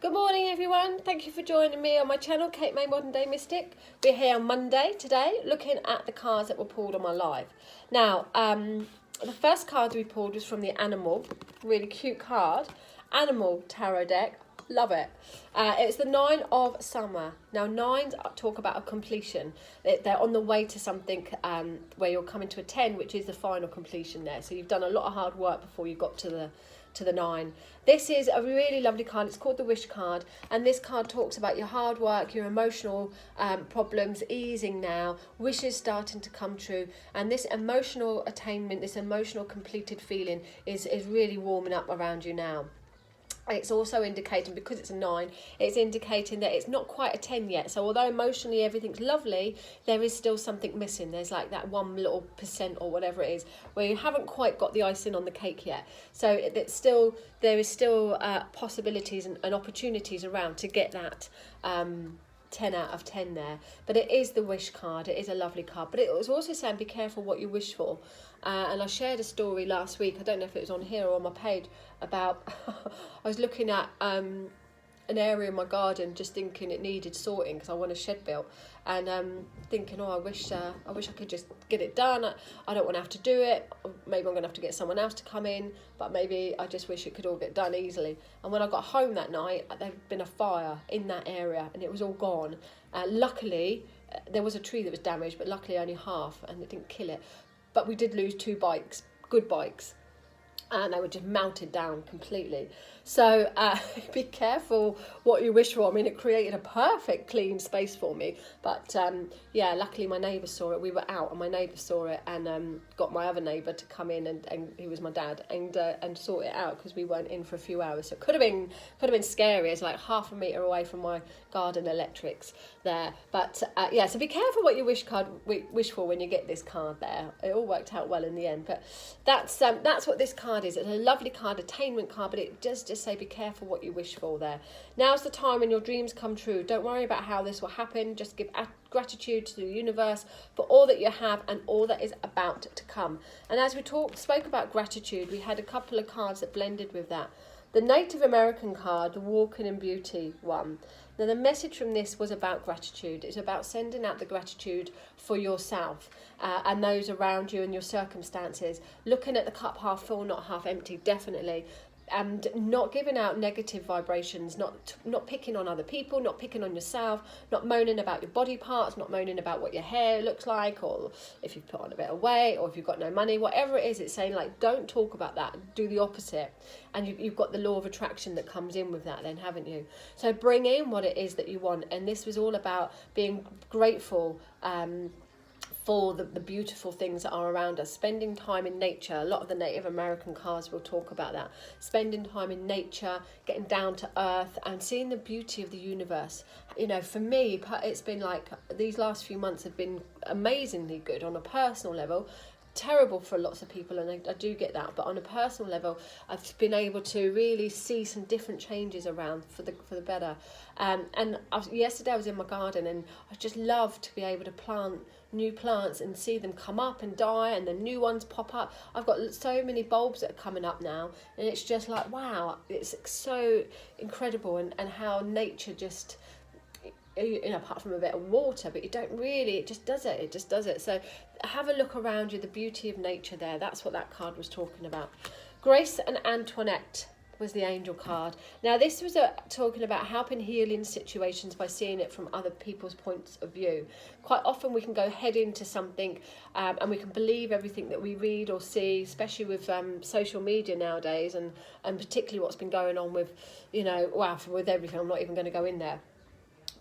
Good morning, everyone. Thank you for joining me on my channel, Kate May Modern Day Mystic. We're here on Monday today, looking at the cards that were pulled on my live. Now, the first card we pulled was from the Animal, really cute card, Animal Tarot deck. Love it. It's the Nine of Summer. Now, nines talk about a completion. They're on the way to something where you're coming to a 10, which is the final completion there. So you've done a lot of hard work before you got to the 9. This is a really lovely card. It's called the Wish card, and this card talks about your hard work, your emotional problems easing now, wishes starting to come true, and this emotional attainment, this emotional completed feeling is really warming up around you now. It's also indicating, because it's a 9, it's indicating that it's not quite a 10 yet. So although emotionally everything's lovely, there is still something missing. There's like that 1 little percent or whatever it is, where you haven't quite got the icing on the cake yet. So there is still possibilities and opportunities around to get that 10 out of 10 there. But it is the Wish card. It is a lovely card. But it was also saying be careful what you wish for. And I shared a story last week, I don't know if it was on here or on my page, about I was looking at an area in my garden, just thinking it needed sorting because I want a shed built, and thinking, I wish I could just get it done. I don't want to have to do it. Maybe I'm going to have to get someone else to come in, but maybe I just wish it could all get done easily. And when I got home that night, there'd been a fire in that area and it was all gone. Luckily, there was a tree that was damaged, but luckily only half, and it didn't kill it. But we did lose 2 bikes, good bikes, and they were just melted down completely. So be careful what you wish for. I mean, it created a perfect clean space for me, but yeah, luckily my neighbour saw it. We were out and my neighbour saw it, and got my other neighbour to come in, and he was my dad, and sort it out, because we weren't in for a few hours. So it could have been scary. It's like half a metre away from my garden electrics there. But yeah, so be careful what you wish for when you get this card there. It all worked out well in the end. But that's what this card is. It's a lovely card, attainment card, but it does just say be careful what you wish for there. Now's the time when your dreams come true. Don't worry about how this will happen. Just give gratitude to the universe for all that you have and all that is about to come. And as we spoke about gratitude, we had a couple of cards that blended with that. The Native American card, the Walking in Beauty one. Now, the message from this was about gratitude. It's about sending out the gratitude for yourself and those around you and your circumstances. Looking at the cup half full, not half empty, definitely. And not giving out negative vibrations, not picking on other people, not picking on yourself, not moaning about your body parts, not moaning about what your hair looks like, or if you've put on a bit of weight, or if you've got no money, whatever it is, it's saying, like, don't talk about that, do the opposite. And you've got the law of attraction that comes in with that then, haven't you? So bring in what it is that you want. And this was all about being grateful for the beautiful things that are around us, spending time in nature. A lot of the Native American cards will talk about that, spending time in nature, getting down to earth and seeing the beauty of the universe. You know, for me, it's been like these last few months have been amazingly good on a personal level. Terrible for lots of people, and I do get that, but on a personal level I've been able to really see some different changes around for the better. And yesterday I was in my garden, and I just love to be able to plant new plants and see them come up and die, and then new ones pop up. I've got so many bulbs that are coming up now, and it's just like, wow, it's so incredible, and how nature just, you know, apart from a bit of water, but you don't really, it just does it. So have a look around you, the beauty of nature there. That's what that card was talking about. Grace and Antoinette was the Angel card. Now, this was talking about helping healing situations by seeing it from other people's points of view. Quite often we can go head into something and we can believe everything that we read or see, especially with social media nowadays, and particularly what's been going on with, you know, with everything. I'm not even going to go in there.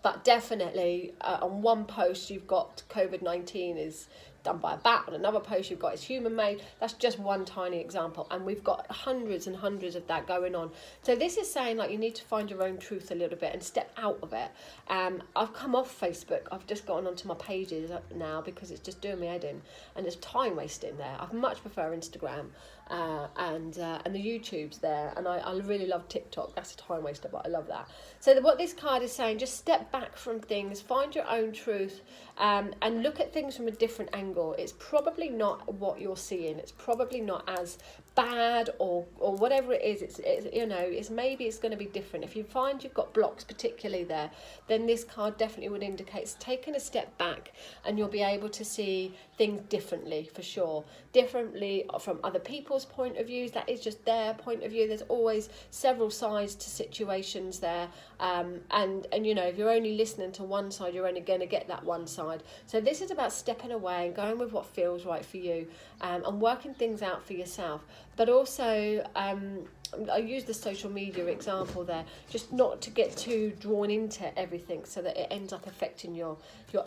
But definitely on one post you've got COVID-19 is done by a bat, on another post you've got it's human made. That's just one tiny example, and we've got hundreds and hundreds of that going on. So this is saying, like, you need to find your own truth a little bit and step out of it. I've come off Facebook. I've just gone onto my pages now because it's just doing me head in, and it's time wasting there. I much prefer Instagram. and the YouTube's there, and I really love TikTok. That's a time waster, but I love that. So what this card is saying, just step back from things, find your own truth, and look at things from a different angle. It's probably not what you're seeing. It's probably not as bad or whatever it is. It's you know, it's maybe it's going to be different. If you find you've got blocks particularly there, then this card definitely would indicate it's taking a step back, and you'll be able to see things differently, for sure, differently from other people's point of views. That is just their point of view. There's always several sides to situations there, and you know, if you're only listening to one side, you're only going to get that one side. So this is about stepping away and going with what feels right for you, and working things out for yourself. But also, I use the social media example there, just not to get too drawn into everything so that it ends up affecting your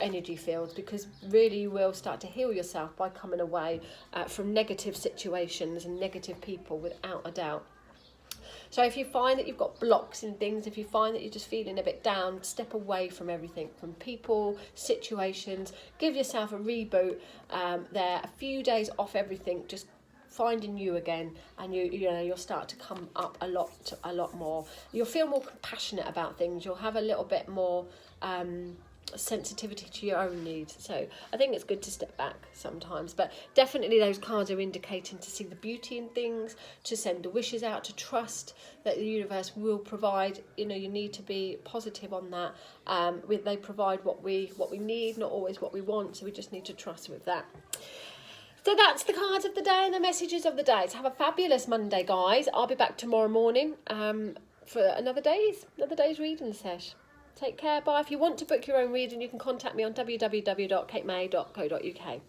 energy fields, because really you will start to heal yourself by coming away from negative situations and negative people, without a doubt. So if you find that you've got blocks in things, if you find that you're just feeling a bit down, step away from everything, from people, situations, give yourself a reboot there, a few days off everything, just finding you again, and you know, you'll start to come up a lot more. You'll feel more compassionate about things. You'll have a little bit more sensitivity to your own needs. So I think it's good to step back sometimes, but definitely those cards are indicating to see the beauty in things, to send the wishes out, to trust that the universe will provide. You know, you need to be positive on that. They provide what we need, not always what we want, so we just need to trust with that. So that's the cards of the day and the messages of the day. So have a fabulous Monday, guys. I'll be back tomorrow morning for another day's reading sesh. Take care. Bye. If you want to book your own reading, you can contact me on www.katemay.co.uk.